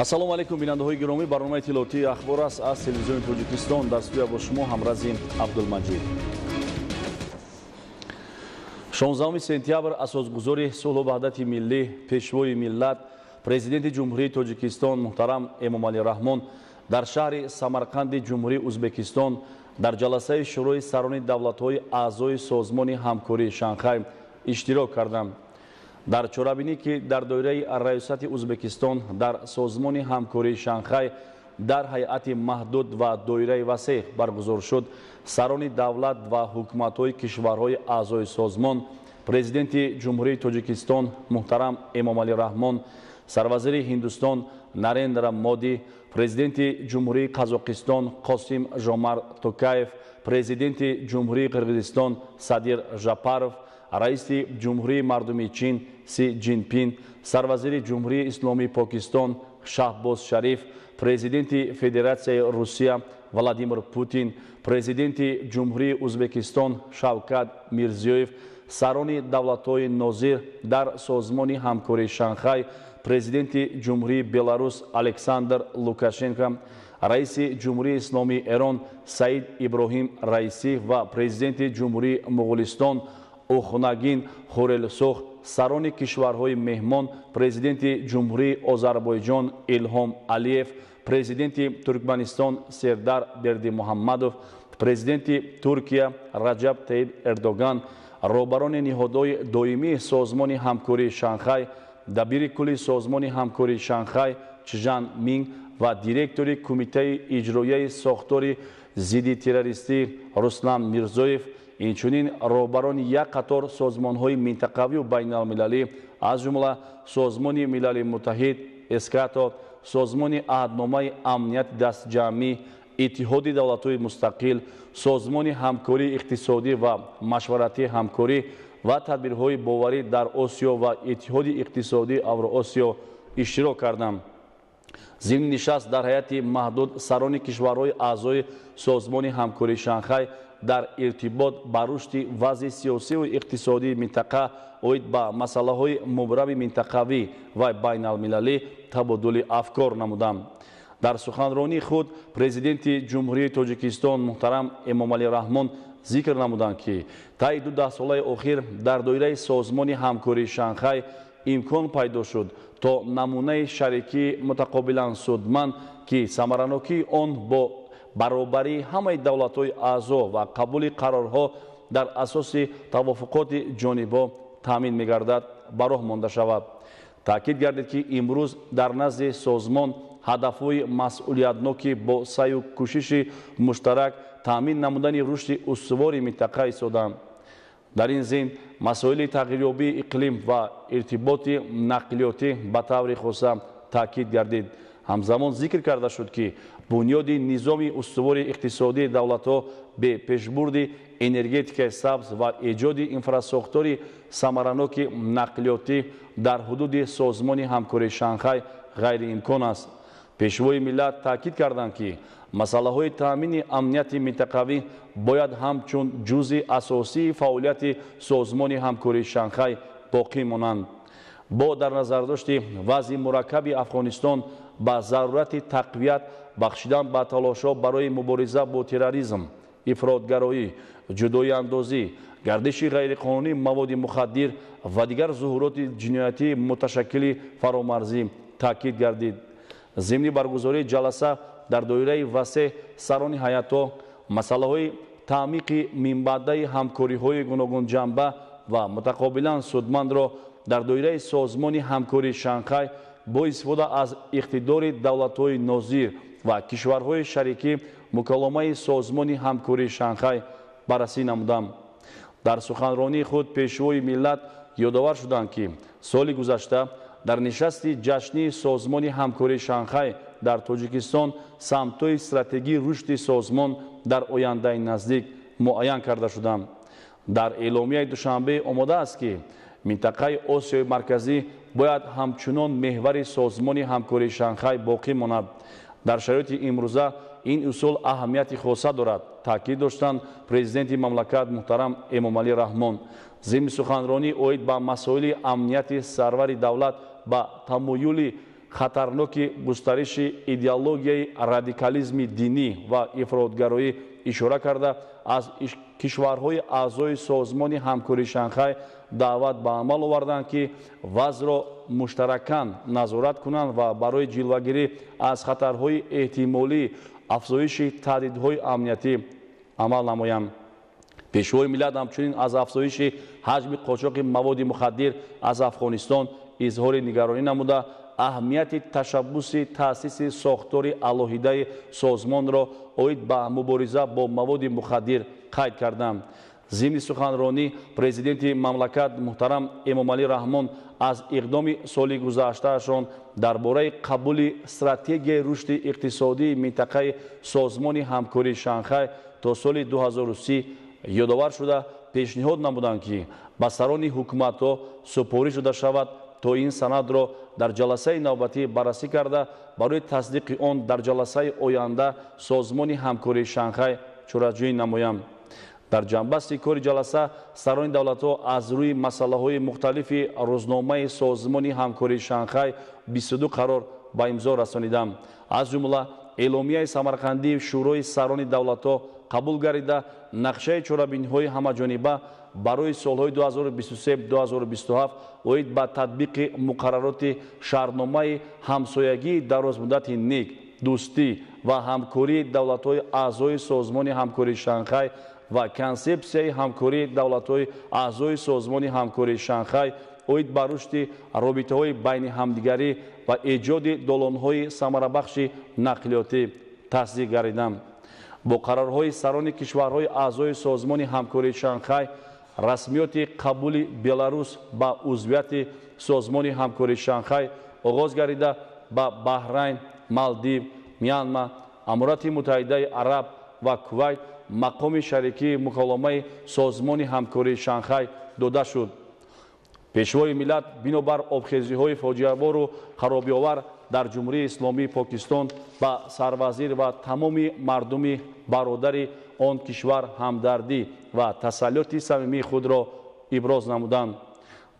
ассалому алайкум бинандаҳои гиромӣ, барномаи тиловатии ахбор аст аз телевизиони Тоҷикистон. Дар студия бо шумо ҳамрази Абдулмаҷид. 16 сентябр асосгузори сулҳу ваҳдати миллӣ, пешвои миллат, президенти ҷумҳурии Тоҷикистон муҳтарам Эмомалӣ Раҳмон дар шаҳри Самарқанди ҷумҳурии Узбекистон дар ҷаласаи шӯрои сарони давлатҳои аъзои созмони ҳамкории Шанхай иштирок карданд. дар чорабинӣ ки дар доираи раёсати Узбекистон дар созмони ҳамкории Шанхай дар ҳайати маҳдуд ва доираи васеъ баргузор шуд, сарони давлат ва ҳукуматҳои кишварҳои аъзои созмон, президенти ҷумҳурии Тоҷикистон муҳтарам Эмомалӣ Раҳмон, сарвазири Ҳиндустон Нарендра Моди, президенти ҷумҳурии Қазоқистон Қосим Жомарт Токаев, президенти ҷумҳурии Қирғизистон Садир Жапаров, раиси ҷумҳурии мардуми Чин Си Ҷинпин, сарвазири ҷумҳурии исломии Покистон Шаҳбоз Шариф, президенти Федератсияи Русия Владимир Путин, президенти ҷумҳурии Узбекистон Шавкат Мирзиёев, сарони давлатҳои нозир дар созмони ҳамкории Шанхай, президенти ҷумҳурии Беларус Александр Лукашенко, раиси ҷумҳурии исломии Эрон Саид Иброҳим Раисӣ ва президенти ҷумҳурии Муғулистон Ухнагин Хурелсух, сарони кишварҳои меҳмон, президенти ҷумҳурии Озарбойҷон Илҳом Алиев, президенти Туркманистон Сердар Бердимуҳаммадов, президенти Туркия Раҷаб Таyyib Эрдоган, роҳбарони ниҳодҳои доимии созмони ҳамкории Шанхай, дабири кулли созмони ҳамкории Шанхай Чжан Минг ва директори кумитаи иҷроияи сохтори зидди террористӣ Руслан Мирзоев, инчунин роҳбарони як қатор созмонҳои минтақавию байналмилалӣ, аз ҷумла Созмони Милали Муттаҳид Эскато, Созмони аҳдномаи амнияти дастҷамъӣ, Иттиҳоди давлатҳои мустақил, Созмони ҳамкории иқтисодӣ ва машваратии ҳамкорӣ ва тадбирҳои боварӣ дар Осиё ва Иттиҳоди иқтисодии Авроосиё иштирок карданд. зимни нишаст дар ҳайати маҳдуд сарони кишварҳои аъзои Созмони ҳамкории Шанхай дар иртибот ба рушди вазъи сиёсиву иқтисодии минтақа оид ба масъалаҳои мубрами минтақавӣ ва байналмилалӣ табодули афкор намуданд. дар суханронии худ президенти ҷумҳурии Тоҷикистон муҳтарам Эмомалӣ Раҳмон зикр намуданд ки таи 2 даҳсолаи охир дар доираи Созмони ҳамкории Шанхай имкон пайдо шуд то намунаи шарикии мутақобилан судманд ки самаранокии он бо баробарии ҳамаи давлатҳои аъзо ва қабули қарорҳо дар асоси тавофуқоти ҷонибҳо таъмин мегардад ба роҳ монда шавад. таъкид гардид ки имрӯз дар назди созмон ҳадафҳои масъулиятноки бо саъю кӯшиши муштарак таъмин намудани рушди устувори минтақа истоданд. дар ин зин масоили тағйирёбии иқлим ва иртиботи нақлиётӣ ба таври хоса таъкид гардид. ҳамзамон зикр карда шуд ки бунёди низоми устувори иқтисодии давлатҳо бе пешбурди энергетикаи сабз ва эҷоди инфрасохтори самараноки нақлиётӣ дар ҳудуди Созмони ҳамкории Шанхай ғайриимкон аст. пешвои миллат таъкид карданд ки масъалаҳои таъмини амнияти минтақавӣ бояд ҳамчун ҷузъи асосии фаъолияти Созмони ҳамкории Шанхай боқӣ монанд. бо дар назардошти вазъи мураккаби Афғонистон ба зарурати тақвият бахшидан ба талошҳо барои мубориза бо терроризм, ифротгароӣ, ҷудоиандозӣ, гардиши ғайриқонунии маводи мухаддир ва дигар зуҳуроти ҷиноятии муташаккили фаромарзӣ таъкид гардид. зимни баргузории ҷаласа дар доираи васеъ сарони ҳайатҳо масъалаҳои таъмиқи минбаъдаи ҳамкориҳои гуногунҷанба ва мутақобилан судмандро дар доираи Созмони ҳамкории Шанхай бо истифода аз иқтидори давлатҳои нозир ва кишварҳои шарикӣ мукалломаи Созмони ҳамкории Шанхай баррасӣ намуданд. дар суханронии худ пешвои миллат ёдовар шуданд ки соли гузашта дар нишасти ҷашнии Созмони ҳамкории Шанхай дар Тоҷикистон самтҳои стратегии рушди созмон дар ояндаи наздик муайян карда шуданд. дар эъломияи душанбе омода аст ки минтақаи Осиёи марказӣ бояд ҳамчунон меҳвари Созмони ҳамкории Шанхай боқӣ монад. дар шароити имрӯза ин усул аҳамияти хоса дорад, таъкид доштанд президенти мамлакат муҳтарам Эмомалӣ Раҳмон. зимни суханронӣ оид ба масоили амнияти сарвари давлат ба тамоюли хатарноки густариши идеологияи радикализми динӣ ва ифротгароӣ ишора карда, аз кишварҳои аъзои созмони ҳамкории Шанхай даъват ба амал оварданд, ки вазъро муштаракан назорат кунанд ва барои ҷилвагирӣ аз хатарҳои эҳтимолии афзоиши таҳдидҳои амниятӣ амал намоянд. пешвои миллат ҳамчунин аз афзоиши ҳаҷми қочоқи маводи мухаддир аз Афғонистон изҳори нигаронӣ намуда, аҳамияти ташаббуси таъсиси сохтори алоҳидаи созмонро оид ба мубориза бо маводи мухаддир қайд карданд. зимни суханронӣ президенти мамлакат муҳтарам Эмомалӣ Раҳмон аз иқдоми соли гузаштаашон дар бораи қабули стратегияи рушди иқтисодии минтақаи созмони ҳамкории Шанхай то соли 2030 ёдовар шуда пешниҳод намуданд, ки ба сарони ҳукуматҳо супорӣ шуда шавад, то ин санадро дар ҷаласаи навбатӣ баррасӣ карда, барои тасдиқи он дар ҷаласаи оянда созмони ҳамкории Шанхай чораҷӯӣ намоянд. дар ҷанбасти кори ҷаласа сарони давлатҳо аз рӯи масъалаҳои мухталифи рӯзномаи созмони ҳамкории Шанхай 22 қарор ба имзо расониданд. аз ҷумла эъломияи самарқандии шӯрои сарони давлатҳо қабул гардида нақшаи чорабиниҳои ҳамаҷониба барои солҳои 2023-2027 оид ба татбиқи муқаррароти шаҳрномаи ҳамсоягии дарозмуддати ник, дӯстӣ ва ҳамкории давлатҳои аъзои созмони ҳамкории Шанхай ва консепсияи ҳамкории давлатҳои аъзои созмони ҳамкории Шанхай оид ба рушди робитаҳои байни ҳамдигарӣ ва эҷоди долонҳои самарабахши нақлиётӣ тасдиқ гардиданд. бо қарорҳои сарони кишварҳои аъзои созмони ҳамкории Шанхай расмиёти қабули Беларус ба узвияти созмони ҳамкории Шанхай оғоз гардида, ба Баҳрайн, Малдив, Мянма, Аморати Муттаҳидаи Араб ва Кувайт мақоми шарикии муколамаи созмони ҳамкории Шанхай дода шуд. пешвои миллат бинобар обхезиҳои фоҷиавору харобиовар дар ҷумҳурии исломии Покистон ба сарвазир ва тамоми мардуми бародари он кишвар ҳамдардӣ ва тасаллёти самимии худро иброз намуданд.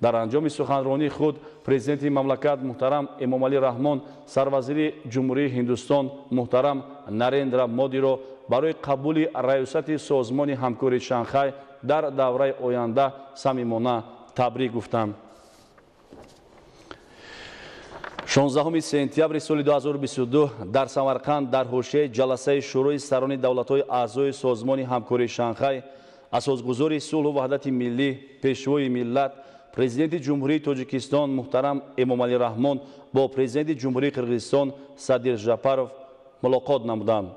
дар анҷоми суханронии худ президенти мамлакат муҳтарам Эмомалӣ Раҳмон сарвазири ҷумҳурии Ҳиндустон муҳтарам Нарендра Модиро барои қабули раёсати созмони ҳамкории Шанхай дар давраи оянда самимона табрик гуфтанд. 16 сентябри соли 2022 дар Самарқанд дар ҳошияи ҷаласаи шӯрои сарони давлатҳои аъзои созмони ҳамкории Шанхай асосгузори сулҳу ваҳдати миллӣ, пешвои миллат, президенти ҷумҳурии Тоҷикистон муҳтарам Эмомалӣ Раҳмон бо президенти ҷумҳурии Қирғизистон Садир Жапаров мулоқот намуданд.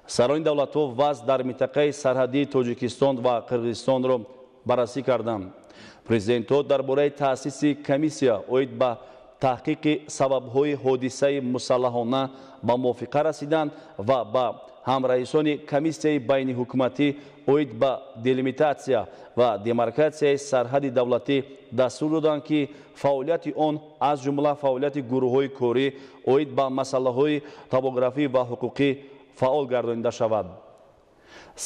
сарони давлатҳо вазъ дар минтақаи сарҳадии Тоҷикистон ва Қирғизистонро баррасӣ карданд. президентҳо дар бораи таъсиси комиссия оид ба таҳқиқи сабабҳои ҳодисаи мусаллаҳона ба мувофиқа расиданд ва ба ҳамраисони комиссияи байниҳукуматӣ оид ба делимитатсия ва демаркатсияи сарҳади давлатӣ дастур доданд, ки фаъолияти он аз ҷумла фаъолияти гурӯҳҳои корӣ оид ба масъалаҳои топографӣ ва ҳуқуқӣ фаъол гардонида шавад.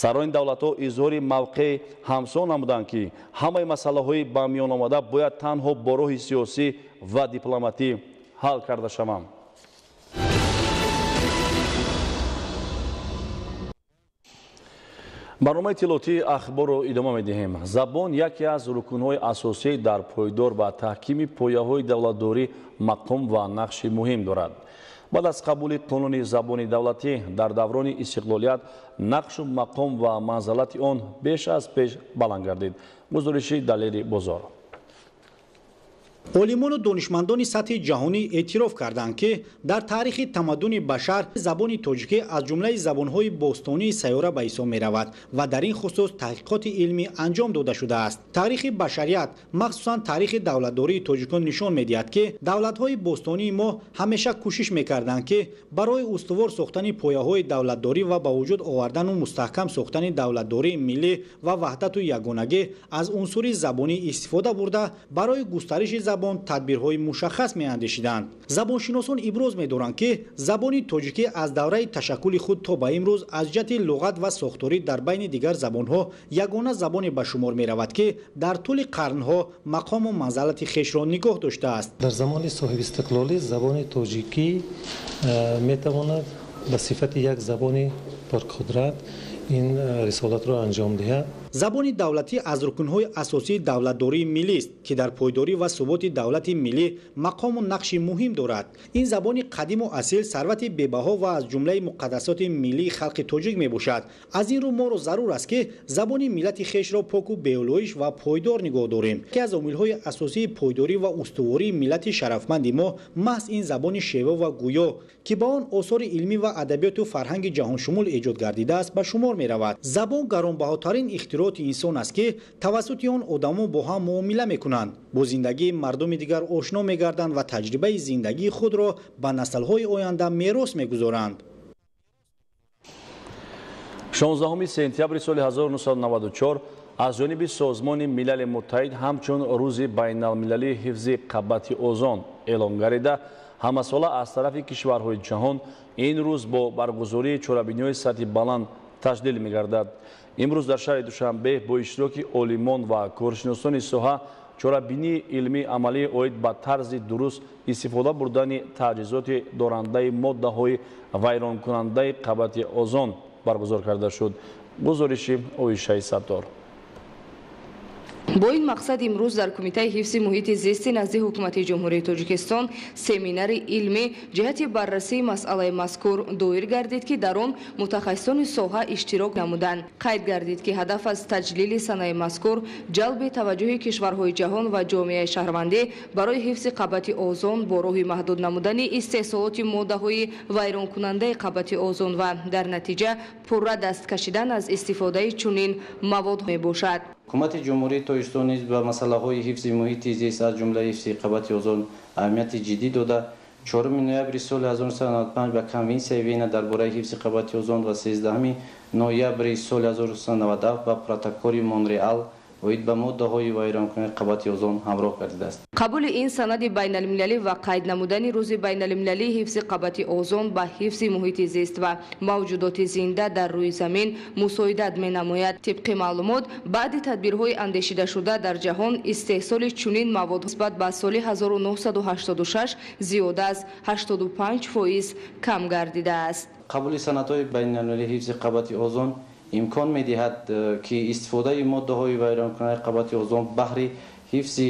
сарони давлатҳо изҳори мавқеи ҳамсон намуданд, ки ҳамаи масъалаҳои ба миён омада бояд танҳо бо роҳи сиёсӣ ва дипломатӣ ҳал карда шаванд. барномаи иттилоотии ахборро идома медиҳем. забон яке аз рукунҳои асосӣ дар пойдор ба таҳкими пояҳои давлатдорӣ мақом ва нақши муҳим дорад. баъд аз қабули қонуни забони давлатӣ дар даврони истиқлолият нақшу мақом ва манзалати он беш аз пеш баланд гардид. гузориши Далери Бозор. олимону донишмандони сатҳи ҷаҳонӣ эътироф карданд, ки дар таърихи тамаддуни башар забони тоҷикӣ аз ҷумлаи забонҳои бостонии сайёра ба ҳисоб меравад ва дар ин хусус таҳқиқоти илмӣ анҷом дода шудааст. таърихи башарият, махсусан таърихи давлатдории тоҷикон нишон медиҳад, ки давлатҳои бостонии мо ҳамеша кӯшиш мекарданд, ки барои устувор сохтани пояҳои давлатдорӣ ва ба вуҷуд овардану мустаҳкам сохтани давлатдории миллӣ ва ваҳдату ягонагӣ аз унсури забонӣ истифода бурда барои густариши забон забон тадбирҳои мушаххас меандешиданд. забоншиносон иброз медоранд ки забони тоҷикӣ аз давраи ташаккули худ то ба имрӯз аз ҷиҳати луғат ва сохторӣ дар байни дигар забонҳо ягона забоне ба шумор меравад ки дар тӯли қарнҳо мақому манзалати хешро нигоҳ доштааст. дар замони соҳибистиқлолӣ забони тоҷикӣ метавонад ба сифати як забони пурқудрат ин рисолатро анҷом диҳад. забони давлатӣ аз рукнҳои асосии давлатдории миллӣ аст ки дар пойдорӣ ва суботи давлати миллӣ мақому нақши муҳим дорад. ин забони қадиму асил сарвати бебаҳо ва аз ҷумлаи муқаддасоти миллии халқи тоҷик мебошад. аз ин рӯ моро зарур аст ки забони миллати хешро поку беолоиш ва пойдор нигоҳ дорем. яке аз омилҳои асосии пойдорӣ ва устувории миллати шарафманди мо маҳз ин забони шева ва гӯё ки ба он осори илмӣ ва адабиёту фарҳанги ҷаҳоншумул эҷод гардидааст ба шумор меравад. забон гаронбаҳотарин ихтироъ инсон аст ки тавассути он одамон бо ҳам муомила мекунанд, бо зиндагии мардуми дигар ошно мегарданд ва таҷрибаи зиндагии худро ба наслҳои оянда мерос мегузоранд. 16 сентябри соли 1994 аз ҷониби Созмони Милали Муттаҳид ҳамчун рӯзи байналмилалии ҳифзи қабати озон эълон гардида ҳамасола аз тарафи кишварҳои ҷаҳон ин рӯз бо баргузории чорабиниҳои сатҳи баланд таҷлил мегардад. имрӯз дар шаҳри Душанбе бо иштироки олимон ва коршиносони соҳа чорабинии илмии амалии оид ба тарзи дуруст истифода бурдани таҷҳизоти дорандаи моддаҳои вайронкунандаи қабати озон баргузор карда шуд. гузориши Оишаи Саттор. бо ин мақсад имрӯз дар кумитаи ҳифзи муҳити зисти назди ҳукумати ҷумҳурии Тоҷикистон семинари илмӣ ҷиҳати баррасии масъалаи мазкур доир гардид ки дар он мутахассисони соҳа иштирок намуданд. қайд гардид ки ҳадаф аз таҷлили санаи мазкур ҷалби таваҷҷуҳи кишварҳои ҷаҳон ва ҷомеаи шаҳрвандӣ барои ҳифзи қабати озон бо роҳи маҳдуд намудани истеҳсолоти моддаҳои вайронкунандаи қабати озон ва дар натиҷа пурра даст кашидан аз истифодаи чунин мавод мебошад. ҳукумати ҷумҳурии Тоҷикистон низ ба масъалаҳои ҳифзи муҳити зист аз ҷумла ҳифзи қабати озон аҳамияти ҷиддӣ дода 4 ноябри соли 1995 ба конвенсияи Вена дар бораи ҳифзи қабати озон ва 13 ноябри соли 1997 ба протоколи Монреал оид ба моддаҳои вайронкунандаи қабати озон ҳамроҳ гардидааст. қабули ин санади байналмилалӣ ва қайд намудани рӯзи байналмилалии ҳифзи қабати озон ба ҳифзи муҳити зист ва мавҷудоти зинда дар рӯи замин мусоидат менамояд. тибқи маълумот баъди тадбирҳои андешидашуда дар ҷаҳон истеҳсоли чунин мавод нисбат ба соли 1986 зиёда аз 85% кам гардидааст. қабули санадҳои байналмилалии ҳифзи қабати озон имкон медиҳад ки истифодаи моддаҳои вайронкунандаи қабати озон баҳри ҳифзи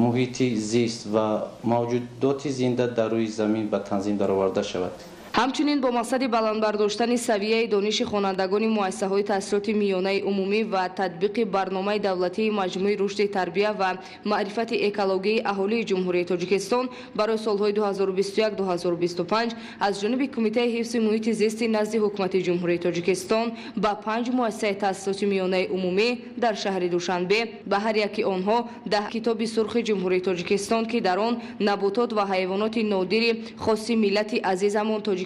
муҳити зист ва мавҷудоти зинда дар рӯи замин ба танзим дароварда шавад. ҳамчунин бо мақсади баландбардоштани савияи дониши хонандагони муассисаҳои таҳсилоти миёнаи умумӣ ва татбиқи барномаи давлатии маҷмӯи рушди тарбия ва маърифати экологияи аҳолии ҷумҳурии Тоҷикистон барои солҳои 2021-2025 аз ҷониби кумитаи ҳифзи муҳити зисти назди ҳукумати ҷумҳурии Тоҷикистон ба 5 муассисаи таҳсилоти миёнаи умумӣ дар шаҳри Душанбе ба ҳар яки онҳо 10 китоби сурхи ҷумҳурии Тоҷикистон ки дар он наботот ва ҳайвоноти нодири хоси миллати азизамон Тоҷикистон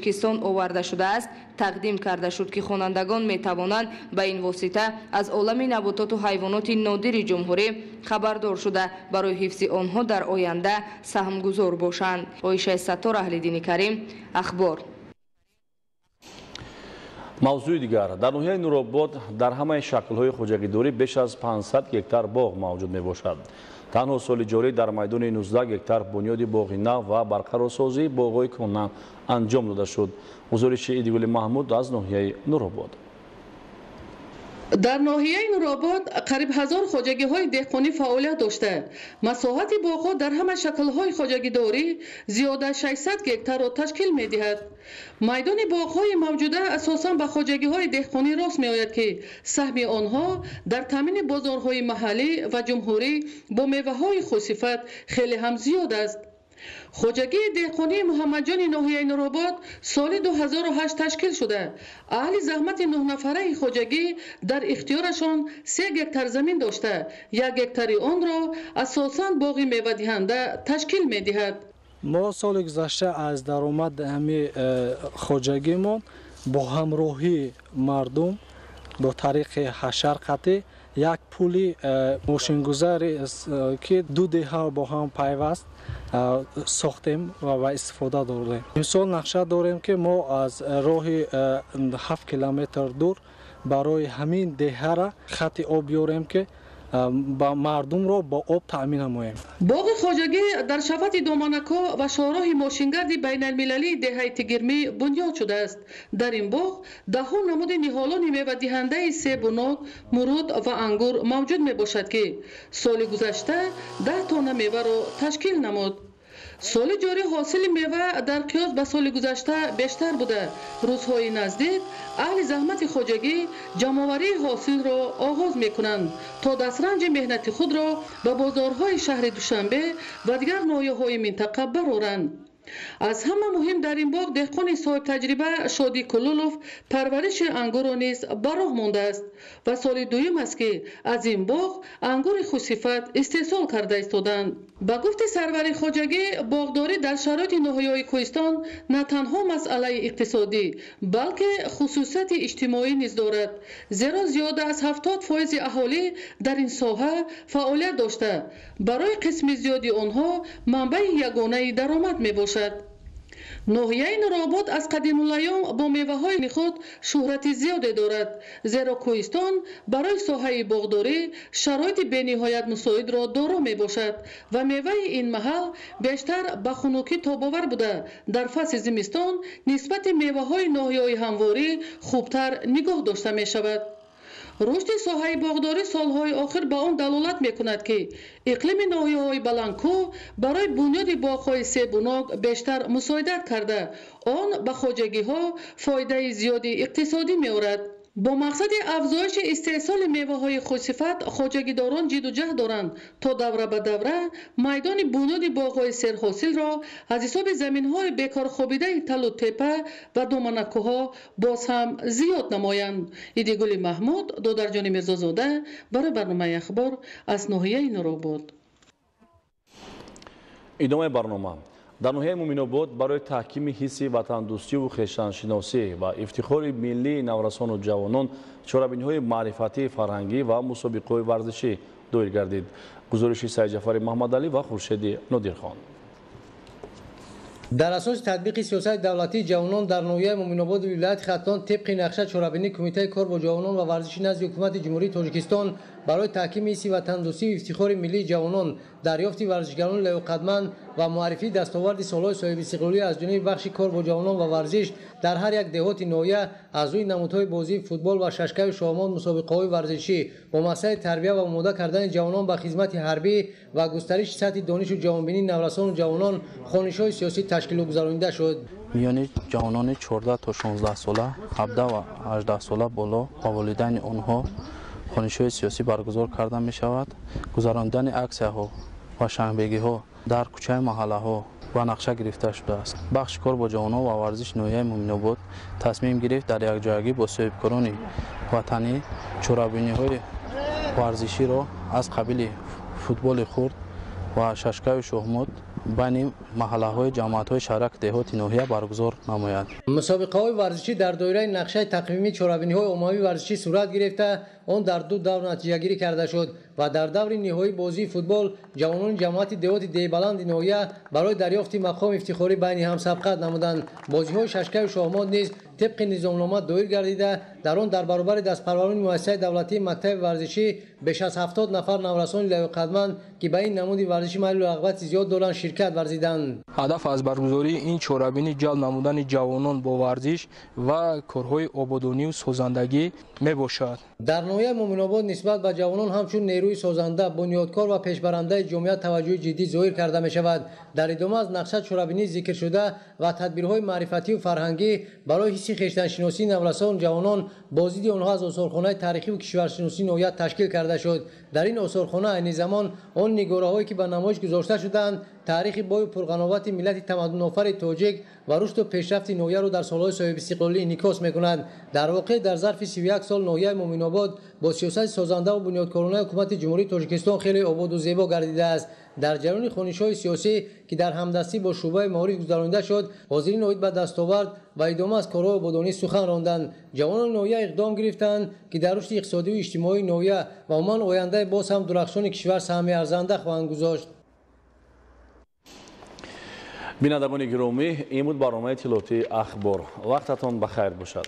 оварда шудааст тақдим карда шуд ки хонандагон метавонанд ба ин восита аз олами набототу ҳайвоноти нодири ҷумҳурӣ хабардор шуда барои ҳифзи онҳо дар оянда саҳмгузор бошанд. Оишаи Саттор, Аҳли Дини Карим, Ахбор. мавзӯи дигар, дар ноҳияи Нуробод дар ҳамаи шаклҳои хоҷагидорӣ беш аз 500 гектар боғ мавҷуд мебошад. танҳо соли ҷорӣ дар майдони 19 гектар бунёди боғи нав ва барқарорсозии боғҳои кӯҳна анҷом дода шуд. гузориши Идигули Маҳмуд аз ноҳияи Нуробод. дар ноҳияи Нуробод қариб 1000 хоҷагиҳои деҳқонӣ фаъолият дошта, масоҳати боғҳо дар ҳама шаклҳои хоҷагидорӣ зиёда 600 гектарро ташкил медиҳад. майдони боғҳои мавҷуда асосан ба хоҷагиҳои деҳқонӣ рост меояд ки саҳми онҳо дар таъмини бозорҳои маҳаллӣ ва ҷумҳурӣ бо меваҳои хусифат хеле ҳам зиёд аст. хоҷагии деҳқонии Муҳаммадҷони ноҳияи Нуробод соли 2008 ташкил шуда, аҳли заҳмати 9 нафараи хоҷагӣ дар ихтиёрашон 3 гектар замин дошта, 1 гектари онро асосан боғи мевадиҳанда ташкил медиҳад. мо соли гузашта аз даромад ҳами хоҷагимон бо ҳамроҳии мардум бо тариқи ҳашар қатӣ یک پولی ماشینگذاری که دو دهه با هم پیوست ساختیم و استفاده داریم. امسال نقشه داریم که ما از راه 7 کیلومتر دور برای همین دهه را خط آب بیاریم که با مردم را با آب تأمین نماییم. باغ خواجگی در شفت دومانکو و شاهراه ماشینگرد بین المللی دهه تگرمی بنیاد شده است. در این باغ دهها نمود نهالان میوه دهنده سیب و ناب، مرود و انگور موجود می باشد که سال گذشته 10 تن میوه را تشکیل نمود. سال جاری حاصل میوه در قیاس به سال گذشته بیشتر بوده. روزهای نزدیک اهل زحمت خواجگی جمع‌آوری حاصل را آغاز میکنند تا دسترنج مهنت خود را به بازارهای شهر دوشنبه و دیگر ناحیه‌های منطقه برآورند. از همه مهم در این باغ دهقان صاحب تجربه شادی کلولوف پرورش انگور را نیز به راه مانده است و سال دوم است که از این باغ انگور خوشصفت استحصال کرده ایستادند. با گفت سرور خواجگی باغداری در شرایط ناحیه‌های کوهستان نه تنها مسئله اقتصادی بلکه خصوصیت اجتماعی نیز دارد، زیرا زیاده از 70% اهالی در این ساحه فعالیت داشته برای قسم زیادی آنها منبع یگانه درآمد میباشد. ناحیه نورآباد از قدیم الایام با میوه های خود شهرت زیادی دارد، زیرا کوهستان برای ساحه باغداری شرایط بینهایت مساعد را دارا می باشد و میوه این محل بیشتر به خنکی تاباور بوده. در فصل زمستان نسبت میوه های ناحیه همواری خوبتر نگاه داشته می شود. رشد ساحه باغداری سالهای آخر به آن دلالت میکند که اقلیم ناحیه‌های بلندکوه برای بنیاد باغ‌های سیب و ناب بیشتر مساعدت کرده، آن به خواجگی‌ها فایده زیادی اقتصادی می‌آورد. با مقصد افزایش استحصال میوه‌های خوشصفت خواجگیداران جد و جهد دارند تا دوره به دوره میدان بنیاد باغ‌های سرحاصل را از حساب زمین‌های بیکار خوابیده تل و تپه و دومنکوها باز هم زیاد نمایند. ایدگل محمود، دادرجان میرزازاده، برای برنامه اخبار از ناحیه نورآباد. ادامه برنامه در ناحیه مومن‌آباد برای تحکیم حس وطندوستی و خویشتن‌شناسی و افتخار ملی نورسان و جوانان چاره‌بینی‌های معرفتی فرهنگی و مسابقه‌های ورزشی دایر گردید. گزارش سید جعفر محمدعلی و خورشید نادرخان. در اساس تطبیق سیاست دولتی جوانان در ناحیه مومن‌آباد ولایت ختلان طبق نقشه چاره‌بینی کمیته کار با جوانان و ورزشی نزد حکومت جمهوری تاجیکستان برای تحکیم حس وطندوستی و افتخار ملی جوانان، دریافت ورزشگران لیاقتمند و معرفی دستاورد سال‌های صاحب استقلالی از جانب بخش کار با جوانان و ورزش در هر یک دهات ناحیه از روی نمودهای بازی فوتبال و ششکه شامان مسابقه‌های ورزشی با مقصد تربیت و آماده کردن جوانان به خدمت حربی و گسترش سطح دانش و جوانبینی نورسان و جوانان خوانش‌های سیاسی تشکیل و گذرانیده شد. میان جوانان 14 تا 16 ساله، 17 و 18 ساله بالا و والدین آنها خوانش‌های سیاسی برگزار کرده می شود. گذراندن عکس‌ها و شنبگی‌ها در کوچه محله‌ها و نقشه گرفته شده است. بخش کار با جوانان و ورزش ناحیه مومن‌آباد تصمیم گرفت در یک جایگی با صاحبکاران وطنی چاره‌بینی‌های ورزشی را از قبیل فوتبال خرد و ششکه شهمات بین محله‌های جماعت‌های شهرک دهات ناحیه برگزار نماید. مسابقه‌های ورزشی در دایره نقشه تقویمی چاره‌بینی‌های عمومی ورزشی صورت گرفته، آن در دو دور نتیجه گیری کرده شد و در دور نهایی بازی فوتبال جوانان جماعت دهات دیبلند ناحیه برای دریافت مقام افتخاری بین هم سبقت نمودند. بازی‌های ششکه و شهمات نیز طبق نظامنامه دایر گردیده، در آن در برابر دستپروران مؤسسه دولتی مکتب ورزشی بیش از 70 نفر نورسان لیاقتمند که به این نمود ورزشی مایل رغبت زیاد دارند شرکت ورزیدند. هدف از برگزاری این چاره‌بینی جلب نمودن جوانان با ورزش و کارهای آبادانی و سازندگی میباشد. در ناحیه مومن‌آباد نسبت به جوانان همچون نیروی سازنده، بنیادکار و پیشبرنده جامعه توجه جدی ظاهر کرده می شود. در ادامه از نقشه چاره‌بینی ذکر شده و تدبیرهای معرفتی و فرهنگی برای حس خویشتن‌شناسی نورسان جوانان بازدید آنها از آثارخانه تاریخی و کشورشناسی ناحیه تشکیل کرده شد. در این آثارخانه عین زمان آن نگاره‌هایی که به نمایش گذاشته شدند تاریخ بوی پرقناوت ملت تمدن آفر تاجیک و رشد و پیشرفت نویه رو در سالهای صاحب استقلالی انعکاس می‌کند. در واقع در ظرف 31 سال نویه مومن آباد با سیاست سازنده و بنیادکارانه حکومت جمهوری تاجیکستان خیلی آباد و زیبا گردیده است. در جریان خوانش‌های سیاسی که در همدستی با شورای معارف گذرانده شد، حاضرین اوید به دستاورد و ادامه از کارهای آبادانی سخن راندند. جوانان نویه اقدام گرفتند که در رشد اقتصادی و اجتماعی نویه و عموما آینده باز هم درخشان کشور سهم ارزنده خواهند گذاشت. بینندگان گرامی، این بود برنامه اطلاعاتی اخبار. وقتتان بخیر باشد.